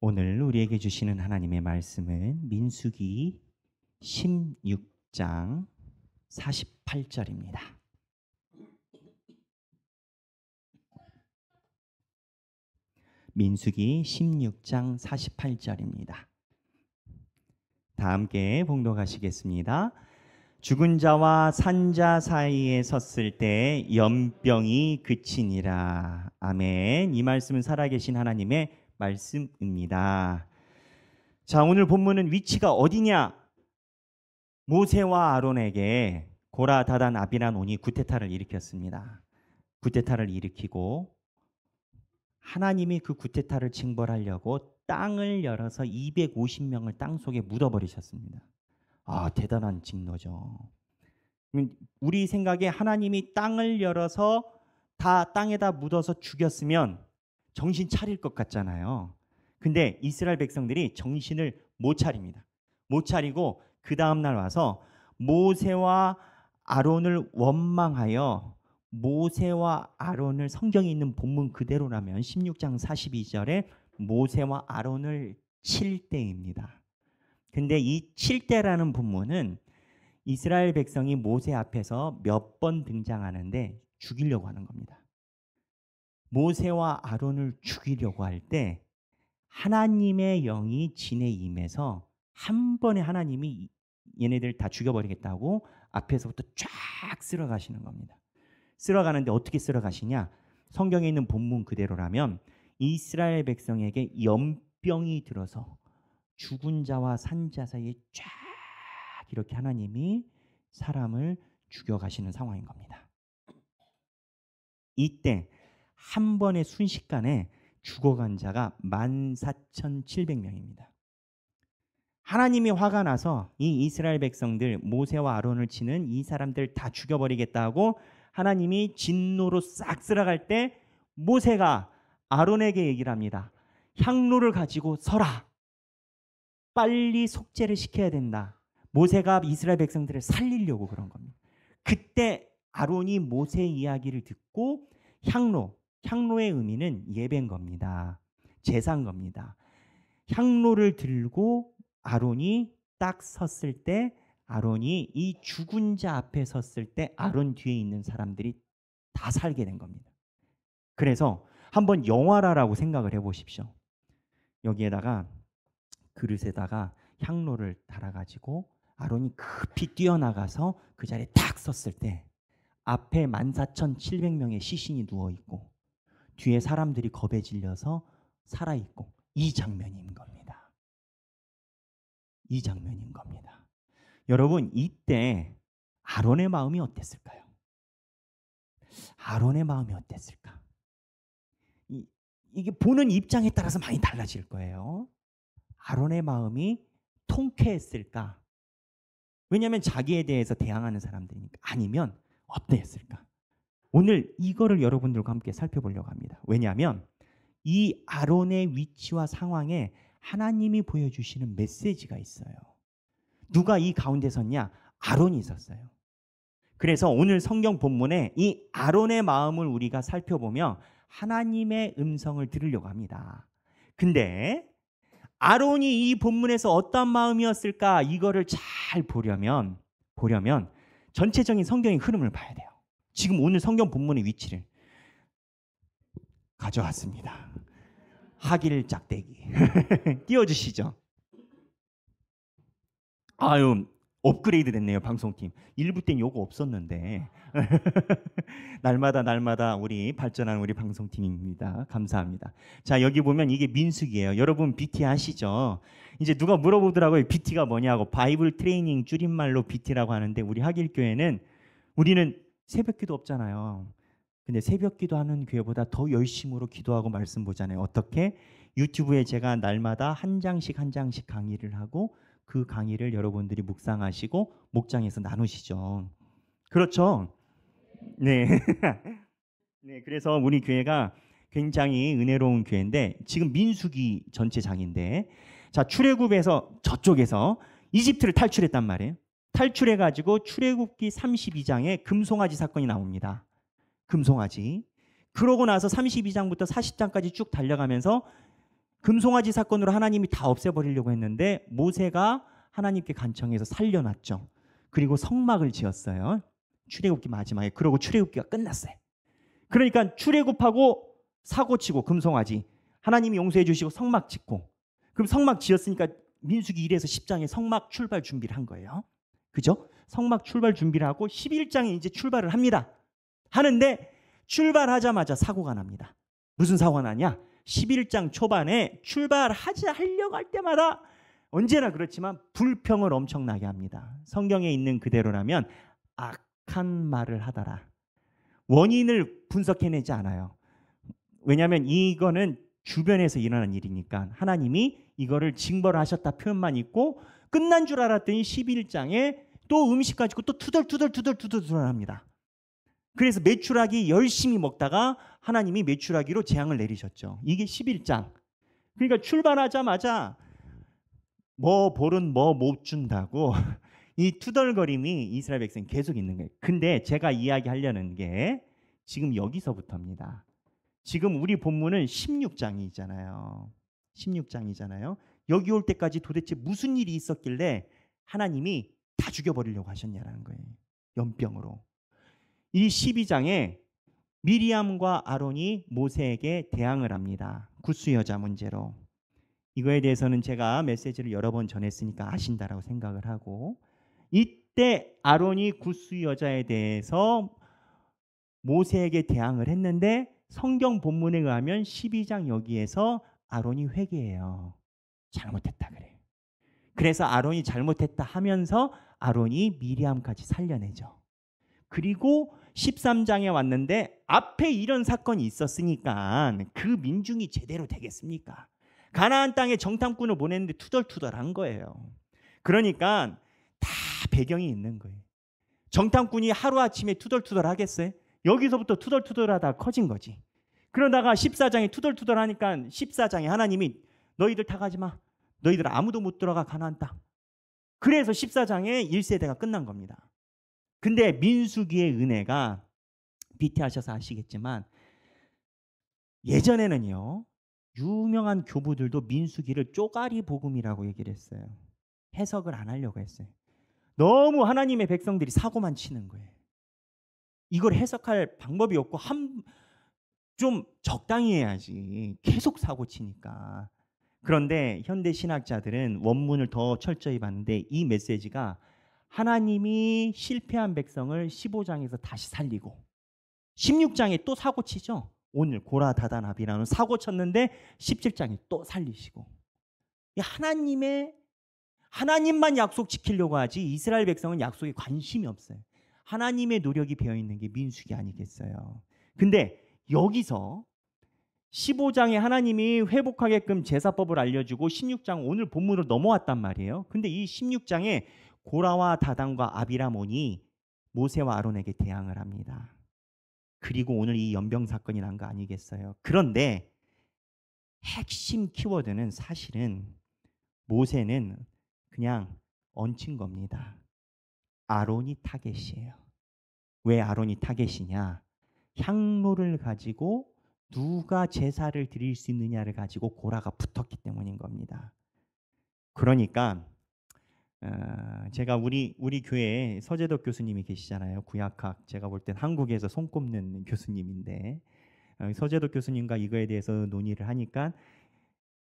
오늘 우리에게 주시는 하나님의 말씀은 민수기 16장 48절입니다. 민수기 16장 48절입니다. 다 함께 봉독하시겠습니다. 죽은 자와 산 자 사이에 섰을 때 연병이 그치니라. 아멘. 이 말씀은 살아계신 하나님의 말씀입니다. 자, 오늘 본문은 위치가 어디냐? 모세와 아론에게 고라, 다단, 아비란, 온이 구테타를 일으켰습니다. 구테타를 일으키고 하나님이 그 구테타를 징벌하려고 땅을 열어서 250명을 땅 속에 묻어버리셨습니다. 아, 대단한 징노죠. 우리 생각에 하나님이 땅을 열어서 다 땅에다 묻어서 죽였으면 정신 차릴 것 같잖아요. 근데 이스라엘 백성들이 정신을 못 차립니다. 못 차리고 그 다음날 와서 모세와 아론을 원망하여 모세와 아론을, 성경에 있는 본문 그대로라면 16장 42절에 모세와 아론을 칠 때입니다. 근데 이 칠 때라는 본문은 이스라엘 백성이 모세 앞에서 몇 번 등장하는데 죽이려고 하는 겁니다. 모세와 아론을 죽이려고 할 때 하나님의 영이 진에 임해서 한 번에 하나님이 얘네들 다 죽여버리겠다고 앞에서부터 쫙 쓸어가시는 겁니다. 쓸어가는데 어떻게 쓸어가시냐? 성경에 있는 본문 그대로라면 이스라엘 백성에게 연병이 들어서 죽은 자와 산 자 사이에 쫙 이렇게 하나님이 사람을 죽여가시는 상황인 겁니다. 이때 한 번에 순식간에 죽어간 자가 14,700명입니다. 하나님이 화가 나서 이 이스라엘 백성들, 모세와 아론을 치는 이 사람들 다 죽여버리겠다고 하나님이 진노로 싹 쓸어갈 때 모세가 아론에게 얘기를 합니다. 향로를 가지고 서라. 빨리 속죄를 시켜야 된다. 모세가 이스라엘 백성들을 살리려고 그런 겁니다. 그때 아론이 모세의 이야기를 듣고 향로의 의미는 예배인 겁니다. 제사인 겁니다. 향로를 들고 아론이 딱 섰을 때, 아론이 이 죽은 자 앞에 섰을 때 아론 뒤에 있는 사람들이 다 살게 된 겁니다. 그래서 한번 영화라고 생각을 해보십시오. 여기에다가 그릇에다가 향로를 달아가지고 아론이 급히 뛰어나가서 그 자리에 딱 섰을 때 앞에 14,700명의 시신이 누워있고 뒤에 사람들이 겁에 질려서 살아있고, 이 장면인 겁니다. 이 장면인 겁니다. 여러분, 이때 아론의 마음이 어땠을까요? 아론의 마음이 어땠을까? 이게 보는 입장에 따라서 많이 달라질 거예요. 아론의 마음이 통쾌했을까? 왜냐하면 자기에 대해서 대항하는 사람들이니까. 아니면 어땠을까? 오늘 이거를 여러분들과 함께 살펴보려고 합니다. 왜냐하면 이 아론의 위치와 상황에 하나님이 보여주시는 메시지가 있어요. 누가 이 가운데 섰냐? 아론이 있었어요. 그래서 오늘 성경 본문에 이 아론의 마음을 우리가 살펴보며 하나님의 음성을 들으려고 합니다. 근데 아론이 이 본문에서 어떤 마음이었을까? 이거를 잘 보려면 전체적인 성경의 흐름을 봐야 돼요. 지금 오늘 성경 본문의 위치를 가져왔습니다. 하길 짝대기 띄워주시죠. 아유, 업그레이드 됐네요. 방송팀 1부 땐 요거 없었는데 날마다 우리 발전하는 우리 방송팀입니다. 감사합니다. 자, 여기 보면 이게 민수기예요. 여러분 BT 아시죠? 이제 누가 물어보더라고요. BT가 뭐냐고. 바이블 트레이닝 줄임말로 BT라고 하는데, 우리 하길교회는 우리는 새벽기도 없잖아요. 근데 새벽기도 하는 교회보다 더 열심으로 기도하고 말씀 보잖아요. 어떻게? 유튜브에 제가 날마다 한 장씩 강의를 하고 그 강의를 여러분들이 묵상하시고 목장에서 나누시죠. 그렇죠? 네. 네, 그래서 우리 교회가 굉장히 은혜로운 교회인데, 지금 민수기 전체 장인데, 자, 출애굽에서 저쪽에서 이집트를 탈출했단 말이에요. 탈출해가지고 출애굽기 32장에 금송아지 사건이 나옵니다. 금송아지. 그러고 나서 32장부터 40장까지 쭉 달려가면서 금송아지 사건으로 하나님이 다 없애버리려고 했는데 모세가 하나님께 간청해서 살려놨죠. 그리고 성막을 지었어요. 출애굽기 마지막에. 그러고 출애굽기가 끝났어요. 그러니까 출애굽하고 사고치고 금송아지 하나님이 용서해 주시고 성막 짓고, 그럼 성막 지었으니까 민수기 1에서 10장에 성막 출발 준비를 한 거예요. 그죠? 성막 출발 준비를 하고 11장에 이제 출발을 합니다. 하는데 출발하자마자 사고가 납니다. 무슨 사고가 나냐? 11장 초반에 하려고 할 때마다 언제나 그렇지만 불평을 엄청나게 합니다. 성경에 있는 그대로라면 악한 말을 하더라. 원인을 분석해내지 않아요. 왜냐하면 이거는 주변에서 일어난 일이니까 하나님이 이거를 징벌을 하셨다 표현만 있고, 끝난 줄 알았더니 11장에 또 음식 가지고 또 투덜투덜 합니다. 그래서 메추라기 열심히 먹다가 하나님이 메추라기로 재앙을 내리셨죠. 이게 11장. 그러니까 출발하자마자 뭐 볼은 뭐 못 준다고 이 투덜거림이 이스라엘 백성이 계속 있는 거예요. 근데 제가 이야기하려는 게 지금 여기서부터입니다. 지금 우리 본문은 16장이잖아요. 16장이잖아요. 여기 올 때까지 도대체 무슨 일이 있었길래 하나님이 다 죽여버리려고 하셨냐라는 거예요. 연병으로. 이 12장에 미리암과 아론이 모세에게 대항을 합니다. 굿수 여자 문제로. 이거에 대해서는 제가 메시지를 여러 번 전했으니까 아신다라고 생각을 하고, 이때 아론이 굿수 여자에 대해서 모세에게 대항을 했는데 성경 본문에 의하면 12장 여기에서 아론이 회개해요. 잘못했다 그래. 그래서 아론이 잘못했다 하면서 아론이 미리암까지 살려내죠. 그리고 13장에 왔는데 앞에 이런 사건이 있었으니까 그 민중이 제대로 되겠습니까? 가나안 땅에 정탐꾼을 보냈는데 투덜투덜한 거예요. 그러니까 다 배경이 있는 거예요. 정탐꾼이 하루아침에 투덜투덜 하겠어요? 여기서부터 투덜투덜하다 커진 거지. 그러다가 14장에 투덜투덜하니까 14장에 하나님이 너희들 다 가지 마. 너희들 아무도 못 들어가 가나안 땅. 그래서 14장에 1세대가 끝난 겁니다. 근데 민수기의 은혜가 비태하셔서 아시겠지만 예전에는요, 유명한 교부들도 민수기를 쪼가리 복음이라고 얘기를 했어요. 해석을 안 하려고 했어요. 너무 하나님의 백성들이 사고만 치는 거예요. 이걸 해석할 방법이 없고 좀 적당히 해야지. 계속 사고 치니까. 그런데 현대 신학자들은 원문을 더 철저히 봤는데 이 메시지가 하나님이 실패한 백성을 15장에서 다시 살리고 16장에 또 사고 치죠. 오늘 고라다다나비라는 사고 쳤는데 17장에 또 살리시고, 하나님만 약속 지키려고 하지 이스라엘 백성은 약속에 관심이 없어요. 하나님의 노력이 배어있는 게 민수기 아니겠어요. 근데 여기서 15장에 하나님이 회복하게끔 제사법을 알려주고 16장 오늘 본문으로 넘어왔단 말이에요. 근데 이 16장에 고라와 다단과 아비라몬이 모세와 아론에게 대항을 합니다. 그리고 오늘 이 연병 사건이 난 거 아니겠어요. 그런데 핵심 키워드는 사실은 모세는 그냥 얹힌 겁니다. 아론이 타겟이에요. 왜 아론이 타겟이냐? 향로를 가지고 누가 제사를 드릴 수 있느냐를 가지고 고라가 붙었기 때문인 겁니다. 그러니까 제가 우리 교회에 서재덕 교수님이 계시잖아요. 구약학, 제가 볼 땐 한국에서 손꼽는 교수님인데, 서재덕 교수님과 이거에 대해서 논의를 하니까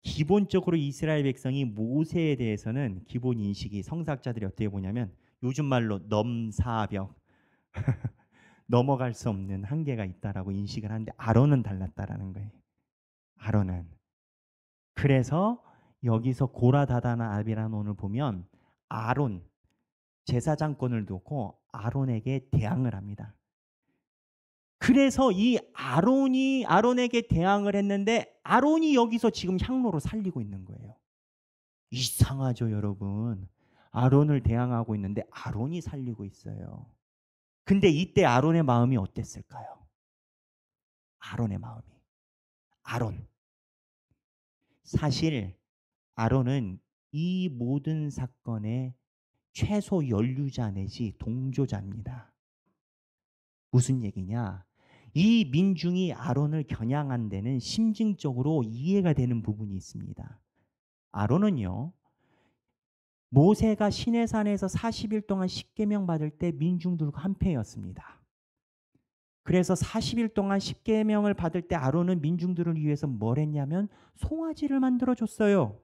기본적으로 이스라엘 백성이 모세에 대해서는 기본 인식이, 성사학자들이 어떻게 보냐면 요즘 말로 넘사벽 넘어갈 수 없는 한계가 있다라고 인식을 하는데, 아론은 달랐다라는 거예요. 아론은. 그래서 여기서 고라다다나 아비라논을 보면 아론, 제사장권을 놓고 아론에게 대항을 합니다. 그래서 이 아론에게 대항을 했는데 아론이 여기서 지금 향로로 살리고 있는 거예요. 이상하죠, 여러분. 아론을 대항하고 있는데 아론이 살리고 있어요. 근데 이때 아론의 마음이 어땠을까요? 아론의 마음이. 사실 아론은 이 모든 사건의 최소 연루자 내지 동조자입니다. 무슨 얘기냐? 이 민중이 아론을 겨냥한 데는 심증적으로 이해가 되는 부분이 있습니다. 아론은요, 모세가 시내산에서 40일 동안 십계명 받을 때 민중들과 한패였습니다. 그래서 40일 동안 십계명을 받을 때 아론은 민중들을 위해서 뭘 했냐면 송아지를 만들어줬어요.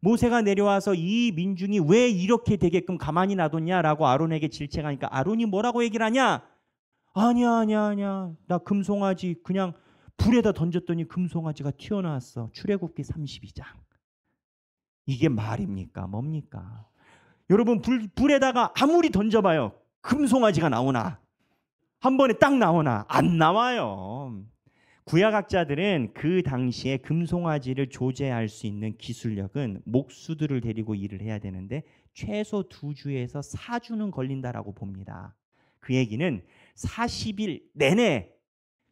모세가 내려와서 이 민중이 왜 이렇게 되게끔 가만히 놔뒀냐라고 아론에게 질책하니까 아론이 뭐라고 얘기를 하냐? 아니야. 나 금송아지 그냥 불에다 던졌더니 금송아지가 튀어나왔어. 출애굽기 32장. 이게 말입니까? 뭡니까? 여러분 불에다가 아무리 던져봐요. 금송아지가 나오나? 한 번에 딱 나오나? 안 나와요. 구약학자들은 그 당시에 금송아지를 조제할 수 있는 기술력은 목수들을 데리고 일을 해야 되는데 최소 2주에서 4주는 걸린다라고 봅니다. 그 얘기는 40일 내내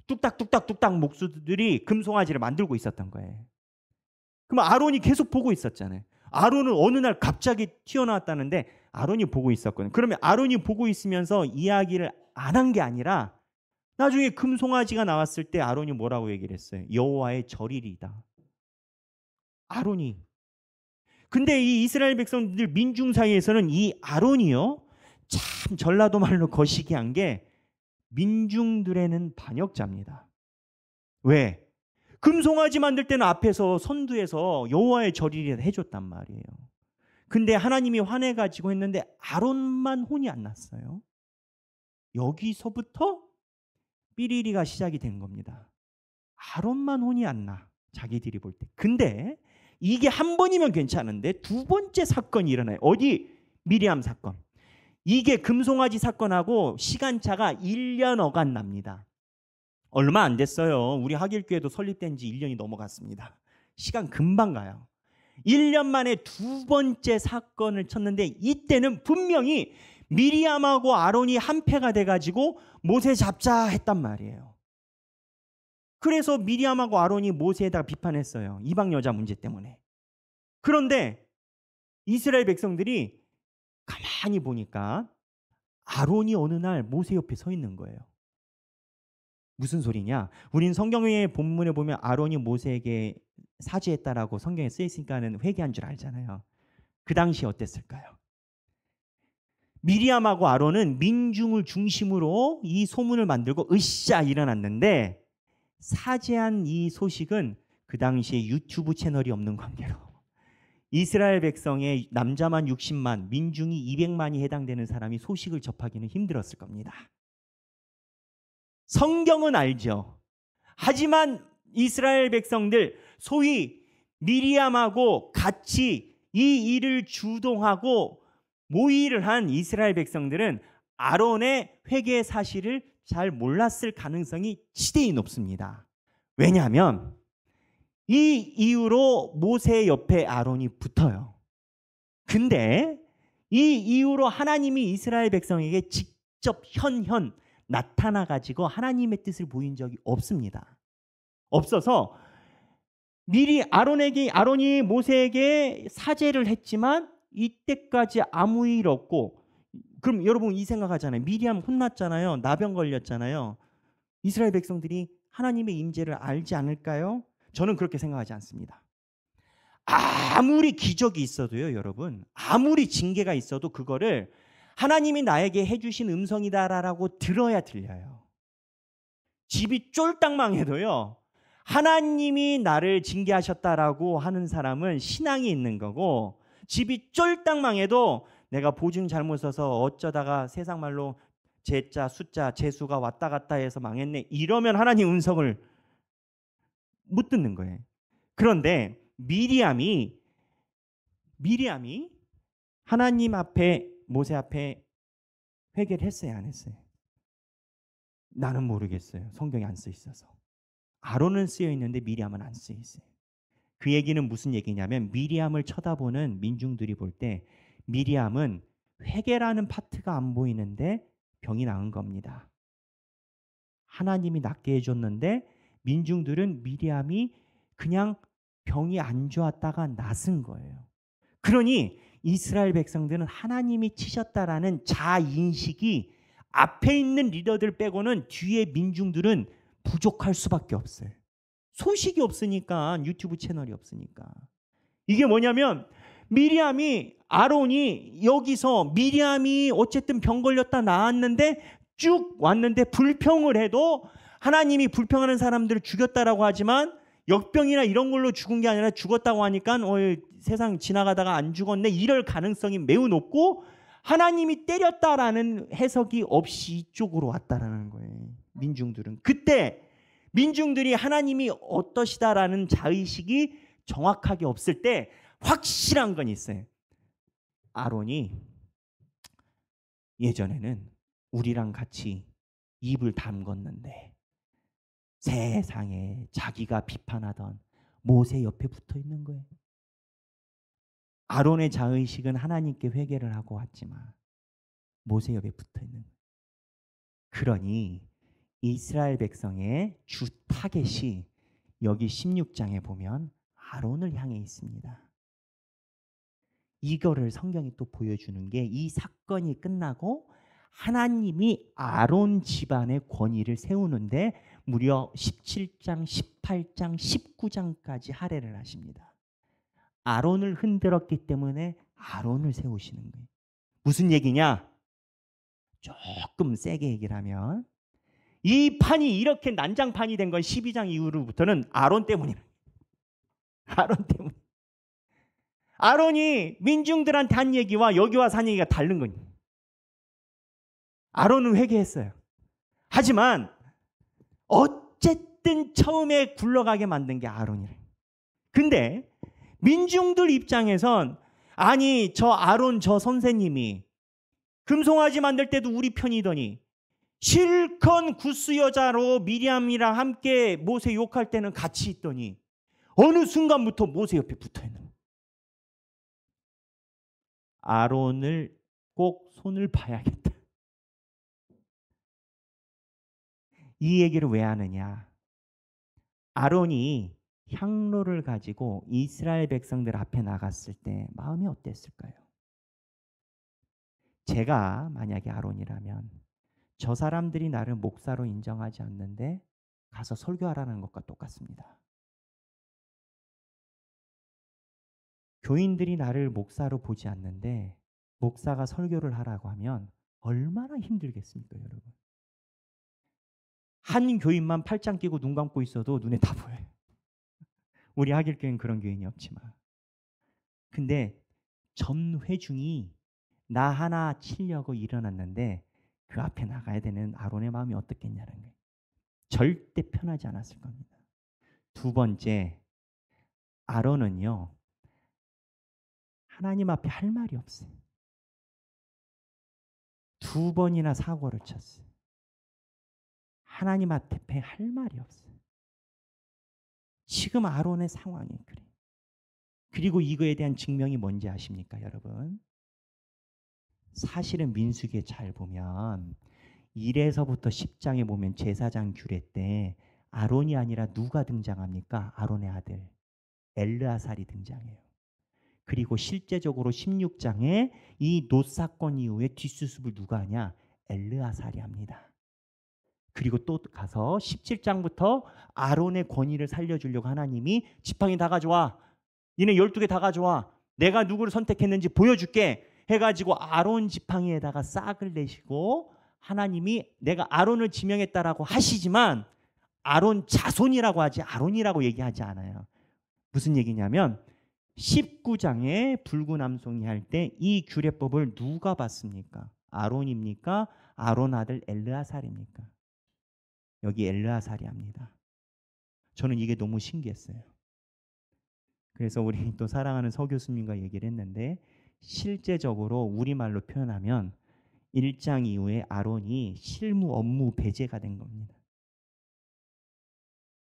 뚝딱뚝딱 목수들이 금송아지를 만들고 있었던 거예요. 그럼 아론이 계속 보고 있었잖아요. 아론은 어느 날 갑자기 튀어나왔다는데 아론이 보고 있었거든요. 그러면 아론이 보고 있으면서 이야기를 안 한 게 아니라 나중에 금송아지가 나왔을 때 아론이 뭐라고 얘기를 했어요? 여호와의 절일이다. 아론이. 근데 이 이스라엘 백성들 민중 사이에서는 이 아론이요, 참 전라도 말로 거시기한 게 민중들에는 반역자입니다. 왜? 금송아지 만들 때는 앞에서 선두에서 여호와의 절일이다 해줬단 말이에요. 근데 하나님이 화내가지고 했는데 아론만 혼이 안 났어요. 여기서부터 삐리리가 시작이 된 겁니다. 아론만 혼이 안 나. 자기들이 볼 때. 근데 이게 한 번이면 괜찮은데 두 번째 사건이 일어나요. 어디? 미리암 사건. 이게 금송아지 사건하고 시간차가 1년 어간 납니다. 얼마 안 됐어요. 우리 하길교회도 설립된 지 1년이 넘어갔습니다. 시간 금방 가요. 1년 만에 두 번째 사건을 쳤는데 이때는 분명히 미리암하고 아론이 한패가 돼가지고 모세 잡자 했단 말이에요. 그래서 미리암하고 아론이 모세에다가 비판했어요. 이방 여자 문제 때문에. 그런데 이스라엘 백성들이 가만히 보니까 아론이 어느 날 모세 옆에 서 있는 거예요. 무슨 소리냐? 우린 성경의 본문에 보면 아론이 모세에게 사죄했다라고 성경에 쓰여 있으니까는 회개한 줄 알잖아요. 그 당시 어땠을까요? 미리암하고 아론은 민중을 중심으로 이 소문을 만들고 으쌰 일어났는데 사죄한 이 소식은 그 당시에 유튜브 채널이 없는 관계로 이스라엘 백성의 남자만 60만, 민중이 200만이 해당되는 사람이 소식을 접하기는 힘들었을 겁니다. 성경은 알죠. 하지만 이스라엘 백성들, 소위 미리암하고 같이 이 일을 주동하고 모의를 한 이스라엘 백성들은 아론의 회개 사실을 잘 몰랐을 가능성이 지대히 높습니다. 왜냐하면 이 이후로 모세 옆에 아론이 붙어요. 근데 이 이후로 하나님이 이스라엘 백성에게 직접 현현 나타나 가지고 하나님의 뜻을 보인 적이 없습니다. 없어서 미리 아론이 모세에게 사죄를 했지만 이때까지 아무 일 없고, 그럼 여러분 이 생각하잖아요. 미리암 혼났잖아요. 나병 걸렸잖아요. 이스라엘 백성들이 하나님의 임재를 알지 않을까요? 저는 그렇게 생각하지 않습니다. 아무리 기적이 있어도요, 여러분, 아무리 징계가 있어도 그거를 하나님이 나에게 해주신 음성이다라고 들어야 들려요. 집이 쫄딱 망해도요, 하나님이 나를 징계하셨다라고 하는 사람은 신앙이 있는 거고, 집이 쫄딱 망해도 내가 보증 잘못 써서 어쩌다가 세상 말로 제자, 숫자, 재수가 왔다 갔다 해서 망했네, 이러면 하나님 음성을 못 듣는 거예요. 그런데 미리암이 하나님 앞에, 모세 앞에 회개를 했어요, 안 했어요? 나는 모르겠어요. 성경에 안 써 있어서. 아론은 쓰여 있는데 미리암은 안 쓰여 있어요. 그 얘기는 무슨 얘기냐면 미리암을 쳐다보는 민중들이 볼 때 미리암은 회개라는 파트가 안 보이는데 병이 나은 겁니다. 하나님이 낫게 해줬는데 민중들은 미리암이 그냥 병이 안 좋았다가 낫은 거예요. 그러니 이스라엘 백성들은 하나님이 치셨다라는 자인식이 앞에 있는 리더들 빼고는 뒤에 민중들은 부족할 수밖에 없어요. 소식이 없으니까, 유튜브 채널이 없으니까. 이게 뭐냐면 미리암이, 아론이 여기서 미리암이 어쨌든 병 걸렸다 나았는데 쭉 왔는데 불평을 해도 하나님이 불평하는 사람들을 죽였다라고 하지만 역병이나 이런 걸로 죽은 게 아니라 죽었다고 하니까 세상 지나가다가 안 죽었네 이럴 가능성이 매우 높고, 하나님이 때렸다라는 해석이 없이 이쪽으로 왔다라는 거예요. 민중들은 그때 민중들이 하나님이 어떠시다라는 자의식이 정확하게 없을 때 확실한 건 있어요. 아론이 예전에는 우리랑 같이 입을 담궜는데 세상에 자기가 비판하던 모세 옆에 붙어 있는 거예요. 아론의 자의식은 하나님께 회개를 하고 왔지만 모세 옆에 붙어 있는 거예요. 그러니 이스라엘 백성의 주 타겟이 여기 16장에 보면 아론을 향해 있습니다. 이거를 성경이 또 보여주는 게, 이 사건이 끝나고 하나님이 아론 집안의 권위를 세우는데 무려 17장, 18장, 19장까지 할애를 하십니다. 아론을 흔들었기 때문에 아론을 세우시는 거예요. 무슨 얘기냐? 조금 세게 얘기를 하면 이 판이 이렇게 난장판이 된 건 12장 이후로부터는 아론 때문이에요. 아론 때문에. 아론이 민중들한테 한 얘기와 여기 와서 한 얘기가 다른 거예요. 아론은 회개했어요. 하지만 어쨌든 처음에 굴러가게 만든 게 아론이래요. 근데 민중들 입장에선 아니 저 아론 저 선생님이 금송아지 만들 때도 우리 편이더니 실컷 구스 여자로 미리암이랑 함께 모세 욕할 때는 같이 있더니 어느 순간부터 모세 옆에 붙어있는 거예요. 아론을 꼭 손을 봐야겠다. 이 얘기를 왜 하느냐? 아론이 향로를 가지고 이스라엘 백성들 앞에 나갔을 때 마음이 어땠을까요? 제가 만약에 아론이라면 저 사람들이 나를 목사로 인정하지 않는데 가서 설교하라는 것과 똑같습니다. 교인들이 나를 목사로 보지 않는데 목사가 설교를 하라고 하면 얼마나 힘들겠습니까, 여러분? 한 교인만 팔짱 끼고 눈 감고 있어도 눈에 다 보여요. 우리 하길교회는 그런 교인이 없지만. 근데 전 회중이 나 하나 치려고 일어났는데 그 앞에 나가야 되는 아론의 마음이 어떻겠냐는 거예요. 절대 편하지 않았을 겁니다. 두 번째, 아론은요, 하나님 앞에 할 말이 없어요. 두 번이나 사고를 쳤어요. 하나님 앞에 할 말이 없어요. 지금 아론의 상황이 그래요. 그리고 이거에 대한 증명이 뭔지 아십니까, 여러분? 사실은 민수기에 잘 보면 1에서부터 10장에 보면 제사장 규례 때 아론이 아니라 누가 등장합니까? 아론의 아들 엘르아살이 등장해요. 그리고 실제적으로 16장에 이 놋 사건 이후에 뒷수습을 누가 하냐? 엘르아살이 합니다. 그리고 또 가서 17장부터 아론의 권위를 살려주려고 하나님이 지팡이 다 가져와. 니네 12개 다 가져와. 내가 누구를 선택했는지 보여줄게. 해가지고 아론 지팡이에다가 싹을 내시고 하나님이 내가 아론을 지명했다라고 하시지만 아론 자손이라고 하지 아론이라고 얘기하지 않아요. 무슨 얘기냐면 19장에 붉은암송이 할 때 이 규례법을 누가 받습니까? 아론입니까? 아론 아들 엘르아살입니까? 여기 엘르아살이 합니다. 저는 이게 너무 신기했어요. 그래서 우리 또 사랑하는 서 교수님과 얘기를 했는데 실제적으로 우리말로 표현하면 1장 이후에 아론이 실무 업무 배제가 된 겁니다.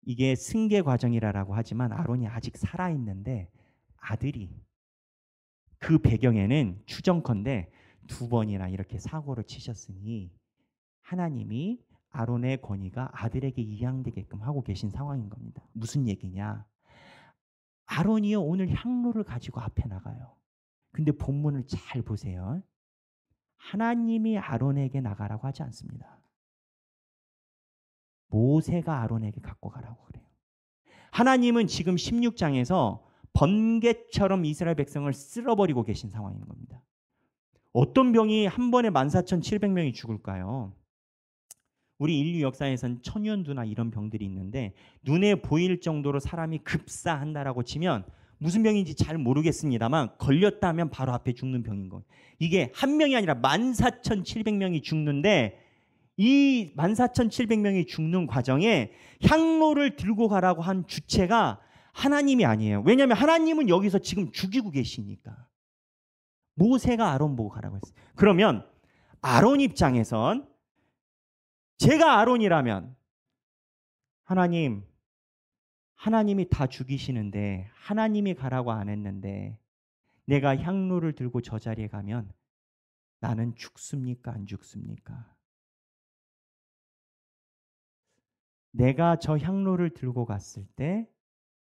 이게 승계 과정이라고 하지만 아론이 아직 살아있는데 아들이 그 배경에는 추정컨대 두 번이나 이렇게 사고를 치셨으니 하나님이 아론의 권위가 아들에게 이양되게끔 하고 계신 상황인 겁니다. 무슨 얘기냐? 아론이요 오늘 향로를 가지고 앞에 나가요. 근데 본문을 잘 보세요. 하나님이 아론에게 나가라고 하지 않습니다. 모세가 아론에게 갖고 가라고 그래요. 하나님은 지금 16장에서 번개처럼 이스라엘 백성을 쓸어버리고 계신 상황인 겁니다. 어떤 병이 한 번에 14,700명이 죽을까요? 우리 인류 역사에선 천연두나 이런 병들이 있는데 눈에 보일 정도로 사람이 급사한다라고 치면 무슨 병인지 잘 모르겠습니다만 걸렸다 하면 바로 앞에 죽는 병인 거예요. 이게 한 명이 아니라 14,700명이 죽는데 이 14,700명이 죽는 과정에 향로를 들고 가라고 한 주체가 하나님이 아니에요. 왜냐하면 하나님은 여기서 지금 죽이고 계시니까. 모세가 아론 보고 가라고 했어요. 그러면 아론 입장에선 제가 아론이라면 하나님이 다 죽이시는데 하나님이 가라고 안 했는데 내가 향로를 들고 저 자리에 가면 나는 죽습니까? 안 죽습니까? 내가 저 향로를 들고 갔을 때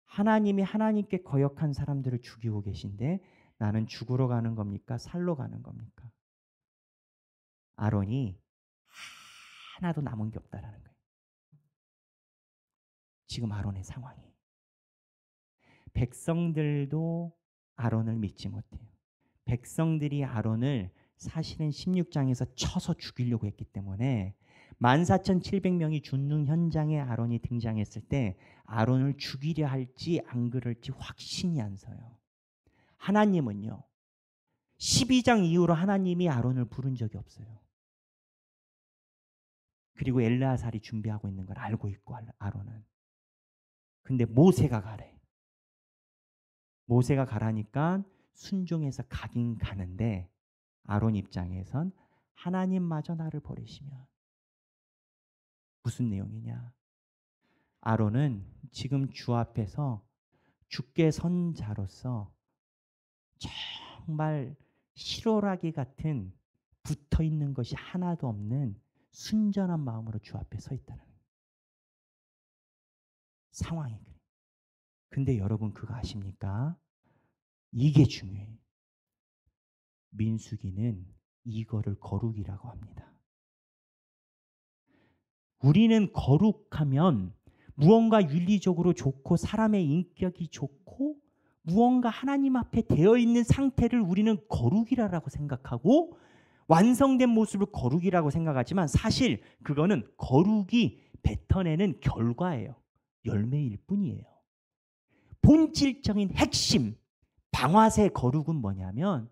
하나님이 하나님께 거역한 사람들을 죽이고 계신데 나는 죽으러 가는 겁니까? 살러 가는 겁니까? 아론이 하나도 남은 게 없다라는 거예요. 지금 아론의 상황이. 백성들도 아론을 믿지 못해요. 백성들이 아론을 사실은 16장에서 쳐서 죽이려고 했기 때문에 14,700명이 죽는 현장에 아론이 등장했을 때 아론을 죽이려 할지 안 그럴지 확신이 안 서요. 하나님은요. 12장 이후로 하나님이 아론을 부른 적이 없어요. 그리고 엘르아살이 준비하고 있는 걸 알고 있고 아론은. 근데 모세가 가래. 모세가 가라니까 순종해서 가긴 가는데 아론 입장에선 하나님마저 나를 버리시면 무슨 내용이냐? 아론은 지금 주 앞에서 주께 선 자로서 정말 실오라기 같은 붙어 있는 것이 하나도 없는 순전한 마음으로 주 앞에 서 있다는 상황이 그래. 근데 여러분 그거 아십니까? 이게 중요해요. 민수기는 이거를 거룩이라고 합니다. 우리는 거룩하면 무언가 윤리적으로 좋고 사람의 인격이 좋고 무언가 하나님 앞에 되어 있는 상태를 우리는 거룩이라고 생각하고 완성된 모습을 거룩이라고 생각하지만 사실 그거는 거룩이 뱉어내는 결과예요. 열매일 뿐이에요. 본질적인 핵심 방화세 거룩은 뭐냐면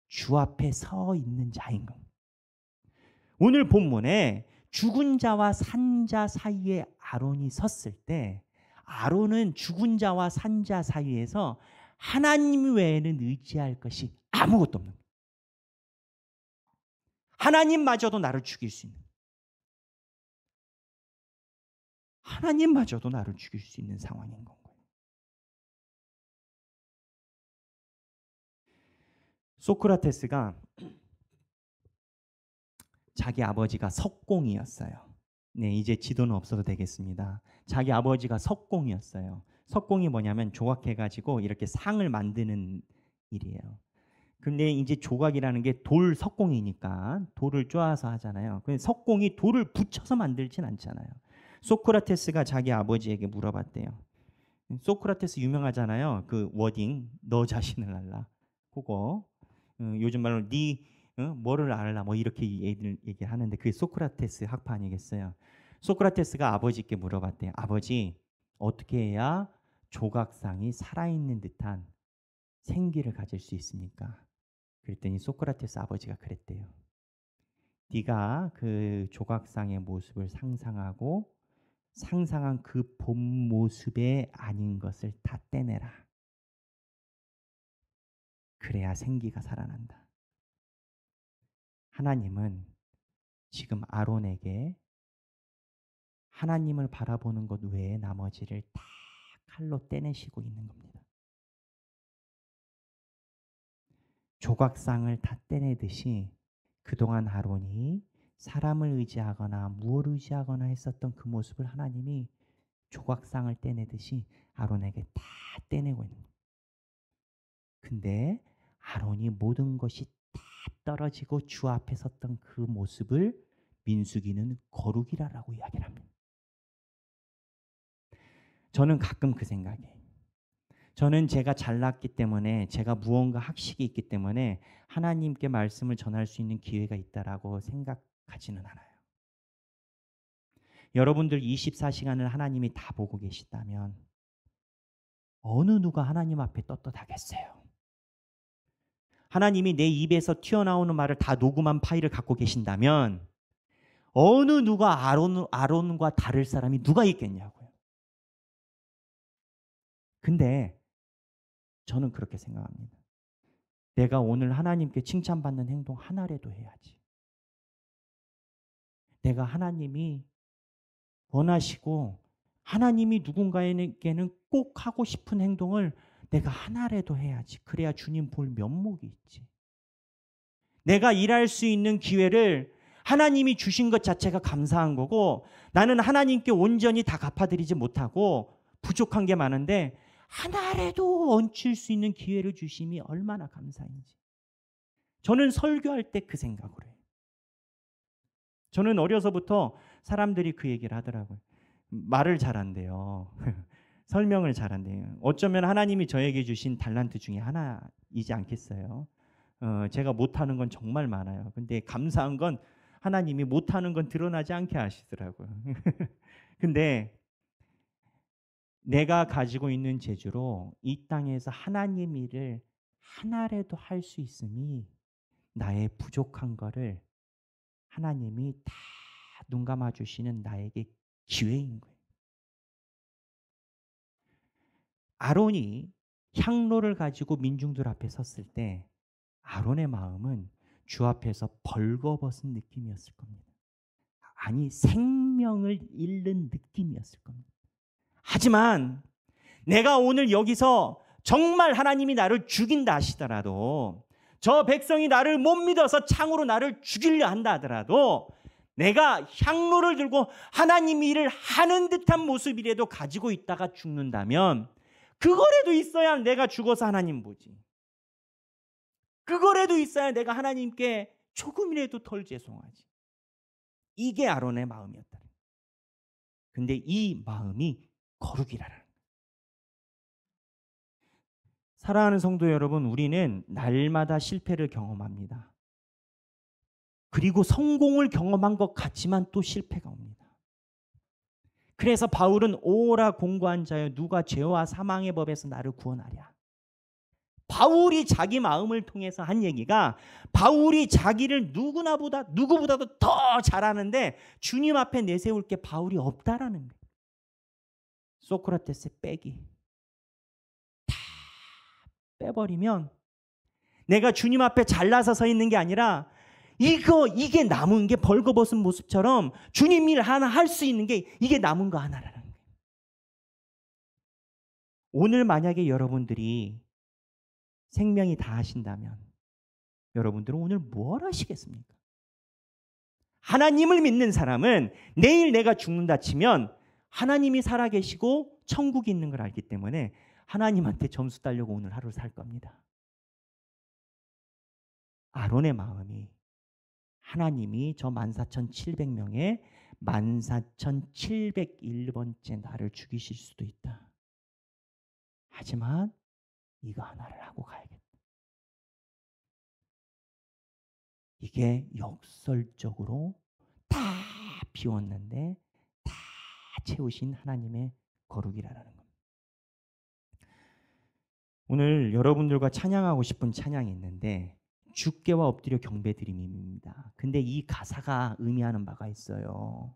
주 앞에 서 있는 자인 겁니다. 오늘 본문에 죽은 자와 산 자 사이에 아론이 섰을 때 아론은 죽은 자와 산 자 사이에서 하나님 외에는 의지할 것이 아무것도 없는 거예요. 하나님마저도 나를 죽일 수 있는 하나님마저도 나를 죽일 수 있는 상황인 건 거예요. 소크라테스가 자기 아버지가 석공이었어요. 네, 이제 지도는 없어도 되겠습니다. 자기 아버지가 석공이었어요. 석공이 뭐냐면 조각해가지고 이렇게 상을 만드는 일이에요. 근데 이제 조각이라는 게 돌 석공이니까 돌을 쪼아서 하잖아요. 근데 석공이 돌을 붙여서 만들진 않잖아요. 소크라테스가 자기 아버지에게 물어봤대요. 소크라테스 유명하잖아요. 그 워딩 너 자신을 알라. 그거 요즘 말로 네 뭐를 알라 뭐 이렇게 얘기를 하는데 그게 소크라테스 학파 아니겠어요. 소크라테스가 아버지께 물어봤대요. 아버지 어떻게 해야 조각상이 살아있는 듯한 생기를 가질 수 있습니까? 그랬더니 소크라테스 아버지가 그랬대요. 네가 그 조각상의 모습을 상상하고 상상한 그 본 모습에 아닌 것을 다 떼내라. 그래야 생기가 살아난다. 하나님은 지금 아론에게 하나님을 바라보는 것 외에 나머지를 다 칼로 떼내시고 있는 겁니다. 조각상을 다 떼내듯이 그동안 아론이 사람을 의지하거나 무엇을 의지하거나 했었던 그 모습을 하나님이 조각상을 떼내듯이 아론에게 다 떼내고 있는 거예요. 근데 아론이 모든 것이 다 떨어지고 주 앞에 섰던 그 모습을 민수기는 거룩이라라고 이야기를 합니다. 저는 가끔 그 생각이에요. 저는 제가 잘났기 때문에, 제가 무언가 학식이 있기 때문에 하나님께 말씀을 전할 수 있는 기회가 있다라고 생각하지는 않아요. 여러분들 24시간을 하나님이 다 보고 계시다면 어느 누가 하나님 앞에 떳떳하겠어요? 하나님이 내 입에서 튀어나오는 말을 다 녹음한 파일을 갖고 계신다면 어느 누가 아론과 다를 사람이 누가 있겠냐고요. 근데 저는 그렇게 생각합니다. 내가 오늘 하나님께 칭찬받는 행동 하나라도 해야지. 내가 하나님이 원하시고 하나님이 누군가에게는 꼭 하고 싶은 행동을 내가 하나라도 해야지. 그래야 주님 볼 면목이 있지. 내가 일할 수 있는 기회를 하나님이 주신 것 자체가 감사한 거고, 나는 하나님께 온전히 다 갚아드리지 못하고 부족한 게 많은데 하나라도 얹힐 수 있는 기회를 주심이 얼마나 감사한지. 저는 설교할 때 그 생각을 해요. 저는 어려서부터 사람들이 그 얘기를 하더라고요. 말을 잘한대요. 설명을 잘한대요. 어쩌면 하나님이 저에게 주신 달란트 중에 하나이지 않겠어요. 제가 못하는 건 정말 많아요. 근데 감사한 건 하나님이 못하는 건 드러나지 않게 하시더라고요. 근데 내가 가지고 있는 재주로 이 땅에서 하나님 일을 하나라도 할 수 있음이 나의 부족한 거를 하나님이 다 눈 감아 주시는 나에게 기회인 거예요. 아론이 향로를 가지고 민중들 앞에 섰을 때 아론의 마음은 주 앞에서 벌거벗은 느낌이었을 겁니다. 아니, 생명을 잃는 느낌이었을 겁니다. 하지만 내가 오늘 여기서 정말 하나님이 나를 죽인다 하시더라도, 저 백성이 나를 못 믿어서 창으로 나를 죽이려 한다 하더라도, 내가 향로를 들고 하나님 일을 하는 듯한 모습이라도 가지고 있다가 죽는다면 그거라도 있어야 내가 죽어서 하나님 보지. 그거라도 있어야 내가 하나님께 조금이라도 덜 죄송하지. 이게 아론의 마음이었다. 근데 이 마음이 거룩이라는 거예요. 사랑하는 성도 여러분, 우리는 날마다 실패를 경험합니다. 그리고 성공을 경험한 것 같지만 또 실패가 옵니다. 그래서 바울은 오라 공고한 자여 누가 죄와 사망의 법에서 나를 구원하랴. 바울이 자기 마음을 통해서 한 얘기가, 바울이 자기를 누구보다도 더 잘하는데 주님 앞에 내세울 게 바울이 없다라는 거예요. 소크라테스의 빼기. 다 빼버리면 내가 주님 앞에 잘나서 서 있는 게 아니라 이게 남은 게 벌거벗은 모습처럼 주님 일 하나 할 수 있는 게 이게 남은 거 하나라는 거예요. 오늘 만약에 여러분들이 생명이 다 하신다면 여러분들은 오늘 뭘 하시겠습니까? 하나님을 믿는 사람은 내일 내가 죽는다 치면 하나님이 살아계시고 천국이 있는 걸 알기 때문에 하나님한테 점수 따려고 오늘 하루 살 겁니다. 아론의 마음이, 하나님이 저 14,700명의 14,701번째 나를 죽이실 수도 있다. 하지만 이거 하나를 하고 가야겠다. 이게 역설적으로 다 비웠는데 다 채우신 하나님의 거룩이라는 겁니다. 오늘 여러분들과 찬양하고 싶은 찬양이 있는데 주께와 엎드려 경배드림입니다. 근데 이 가사가 의미하는 바가 있어요.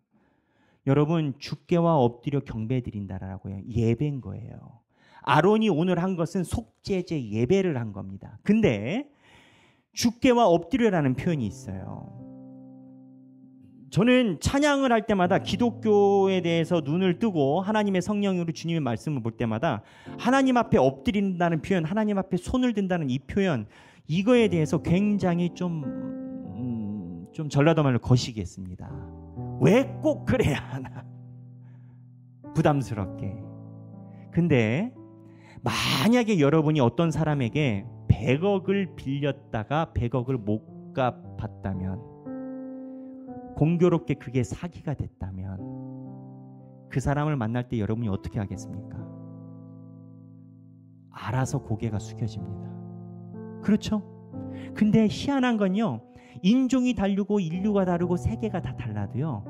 여러분, 주께와 엎드려 경배드린다라고요. 예배인 거예요. 아론이 오늘 한 것은 속죄제 예배를 한 겁니다. 근데 주께와 엎드려라는 표현이 있어요. 저는 찬양을 할 때마다 기독교에 대해서 눈을 뜨고 하나님의 성령으로 주님의 말씀을 볼 때마다 하나님 앞에 엎드린다는 표현, 하나님 앞에 손을 든다는 이 표현, 이거에 대해서 굉장히 좀 전라도 말로 거시기했습니다. 왜 꼭 그래야 하나? 부담스럽게. 근데 만약에 여러분이 어떤 사람에게 100억을 빌렸다가 100억을 못 죗값 받다면, 공교롭게 그게 사기가 됐다면 그 사람을 만날 때 여러분이 어떻게 하겠습니까? 알아서 고개가 숙여집니다. 그렇죠? 근데 희한한 건요, 인종이 다르고 인류가 다르고 세계가 다 달라도요,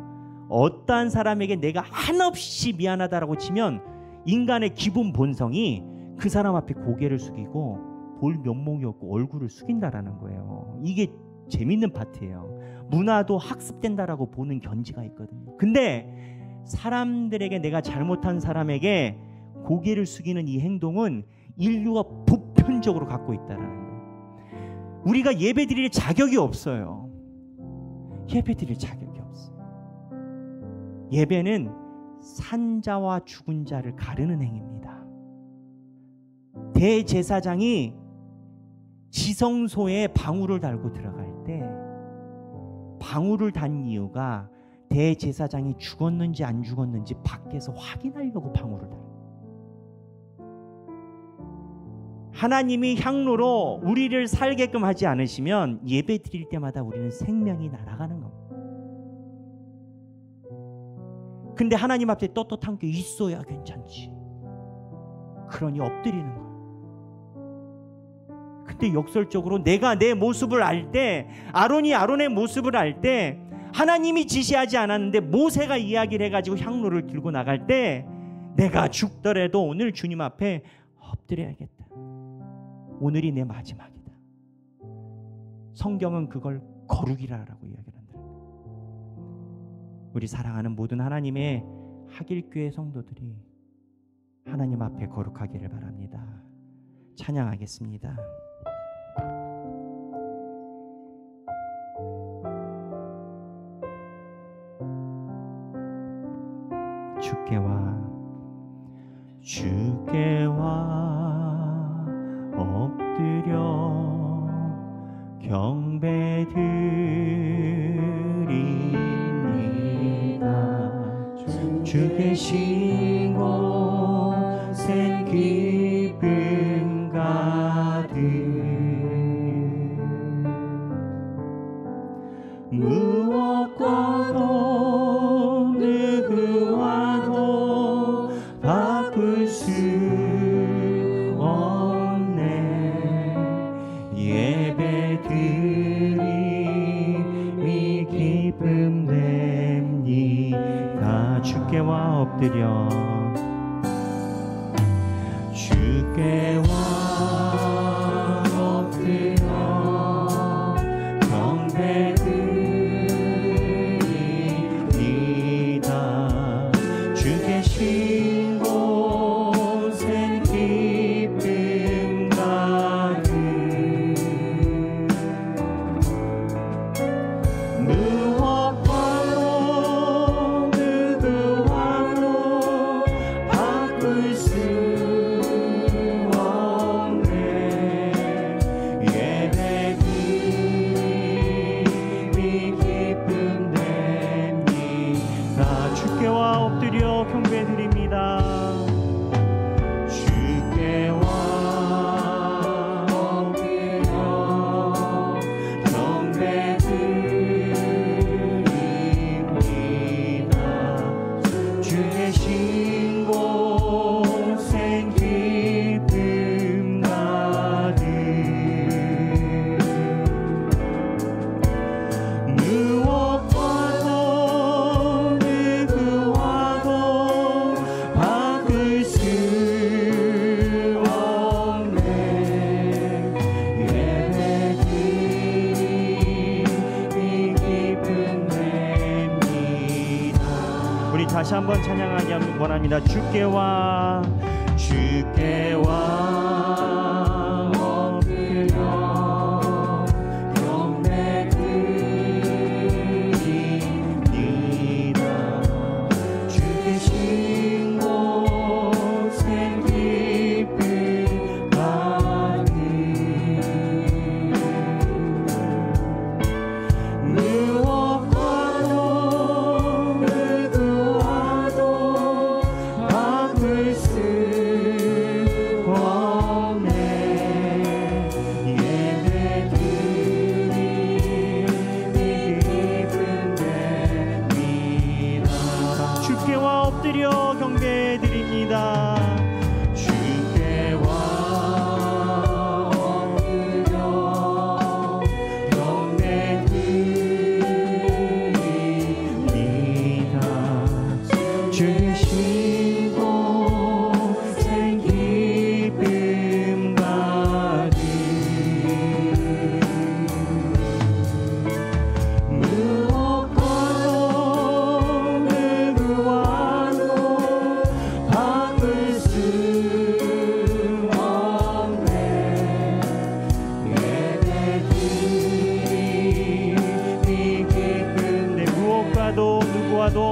어떠한 사람에게 내가 한없이 미안하다라고 치면 인간의 기본 본성이 그 사람 앞에 고개를 숙이고 볼 면목이 없고 얼굴을 숙인다라는 거예요. 이게 재밌는 파트예요. 문화도 학습된다라고 보는 견지가 있거든요. 근데 사람들에게, 내가 잘못한 사람에게 고개를 숙이는 이 행동은 인류가 보편적으로 갖고 있다라는 거예요. 우리가 예배 드릴 자격이 없어요. 예배 드릴 자격이 없어요. 예배는 산자와 죽은 자를 가르는 행위입니다. 대제사장이 지성소에 방울을 달고 들어갈 때 방울을 단 이유가 대제사장이 죽었는지 안 죽었는지 밖에서 확인하려고 방울을 달아요. 하나님이 향로로 우리를 살게끔 하지 않으시면 예배 드릴 때마다 우리는 생명이 날아가는 겁니다. 근데 하나님 앞에 떳떳한 게 있어야 괜찮지. 그러니 엎드리는 거예요. 근데 역설적으로 내가 내 모습을 알 때, 아론이 아론의 모습을 알 때, 하나님이 지시하지 않았는데 모세가 이야기를 해가지고 향로를 들고 나갈 때, 내가 죽더라도 오늘 주님 앞에 엎드려야겠다. 오늘이 내 마지막이다. 성경은 그걸 거룩이라고 이야기를 한다. 우리 사랑하는 모든 하나님의 하길교회 성도들이 하나님 앞에 거룩하기를 바랍니다. 찬양하겠습니다. 주께와 엎드려 경배드립니다. 주 계신 곳엔 기쁨 가득, 무엇과도 누구와도 바꿀 수 없네. 예배드림이 기쁨 됩니다. 주께와 엎드려 주께와 엎드려 경배드립니다. 주 계신 곳엔 기쁨 가득, 무엇과도 누구와도 바꿀 수 없네. 예배드림이 기쁨 됩니다. 주께와 엎드려 경배드립니다. 주께와 엎드려 경배드립니다. 주 계신 곳엔 기쁨 가득, 무엇과도 누구와도 바꿀 수 없네. 예배드림이 기쁨 됩니다. 우리 다시 한번 찬양하기 원합니다. 주께와 엎드려 경배드립니다. 주 계신 곳엔 기쁨 가득, 무엇과도 누구와도 바꿀 수 없네.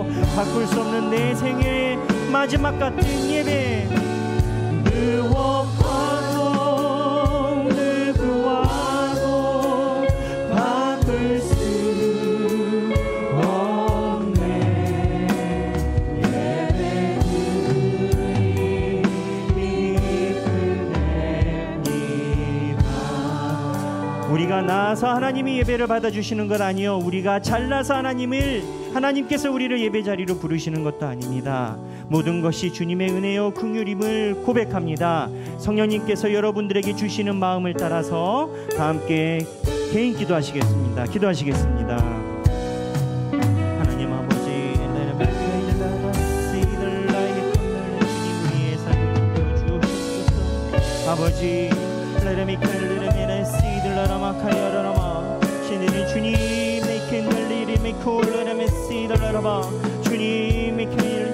주시고 바꿀 수 없는 내 생애의 마지막 같은 예배 의혹하고 누구와도 바꿀 수 없네 예배 우리가 나아서 하나님이 예배를 받아주시는 것 아니요 우리가 잘나서 하나님께서 우리를 예배 자리로 부르시는 것도 아닙니다. 모든 것이 주님의 은혜요 긍휼임을 고백합니다. 성령님께서 여러분들에게 주시는 마음을 따라서 다 함께 개인 기도하시겠습니다. 기도하시겠습니다. 하나님 아버지 우리의 삶을 주옵소서. 아버지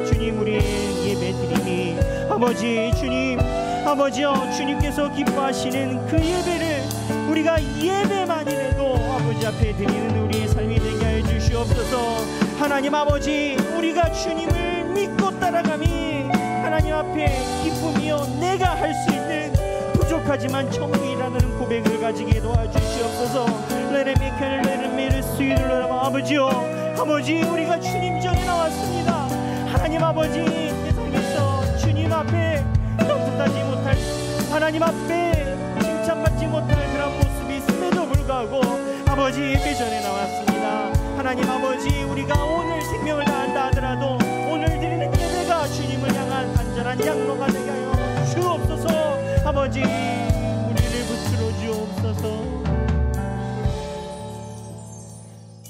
주님 우리의 예배드리니 아버지 주님 아버지여 주님께서 기뻐하시는 그 예배를 우리가 예배만이라도 아버지 앞에 드리는 우리의 삶이 되게 하여 주시옵소서. 하나님 아버지 우리가 주님을 믿고 따라가니 하나님 앞에 기쁨이요 내가 할 수 있는 부족하지만 천국이라는 고백을 가지게 도와주시옵소서. 아버지요 아버지 우리가 주님 전에 나왔습니다. 하나님 아버지 세상에서 주님 앞에 떳떳하지 못할 하나님 앞에 칭찬받지 못할 그런 모습이 있음에도 불구하고 아버지 예배 전에 나왔습니다. 하나님 아버지 우리가 오늘 생명을 다한다 하더라도 오늘 드리는 예배가 주님을 향한 간절한 양로가 되게 하여 주옵소서. 아버지 우리를 붙들어 주옵소서.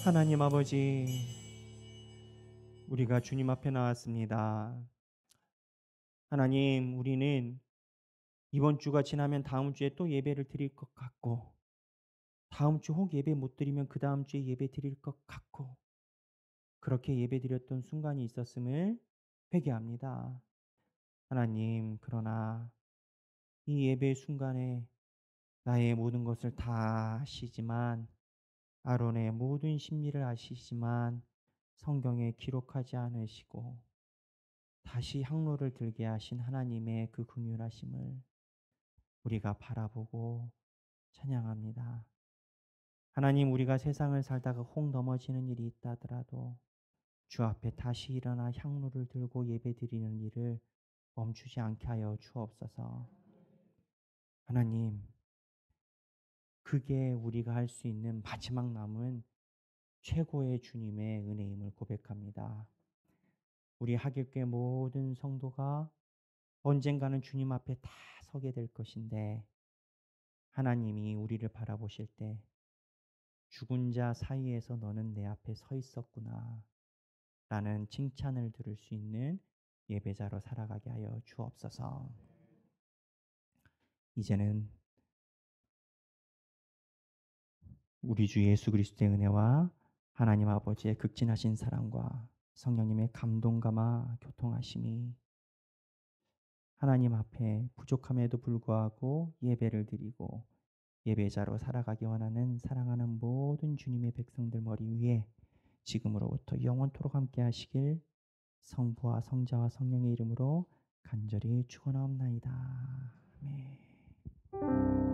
하나님 아버지 우리가 주님 앞에 나왔습니다. 하나님 우리는 이번 주가 지나면 다음 주에 또 예배를 드릴 것 같고 다음 주 혹 예배 못 드리면 그 다음 주에 예배 드릴 것 같고 그렇게 예배 드렸던 순간이 있었음을 회개합니다. 하나님 그러나 이 예배 순간에 나의 모든 것을 다 아시지만 아론의 모든 심리를 아시지만 성경에 기록하지 않으시고 다시 향로를 들게 하신 하나님의 그 긍휼하심을 우리가 바라보고 찬양합니다. 하나님 우리가 세상을 살다가 혹 넘어지는 일이 있다 하더라도 주 앞에 다시 일어나 향로를 들고 예배드리는 일을 멈추지 않게 하여 주옵소서. 하나님 그게 우리가 할 수 있는 마지막 남은 최고의 주님의 은혜임을 고백합니다. 우리 하길교회 모든 성도가 언젠가는 주님 앞에 다 서게 될 것인데 하나님이 우리를 바라보실 때 죽은 자 사이에서 너는 내 앞에 서 있었구나 라는 칭찬을 들을 수 있는 예배자로 살아가게 하여 주옵소서. 이제는 우리 주 예수 그리스도의 은혜와 하나님 아버지의 극진하신 사랑과 성령님의 감동감화 교통하심이 하나님 앞에 부족함에도 불구하고 예배를 드리고 예배자로 살아가기 원하는 사랑하는 모든 주님의 백성들 머리 위에 지금으로부터 영원토록 함께 하시길 성부와 성자와 성령의 이름으로 간절히 축원하옵나이다. 아멘.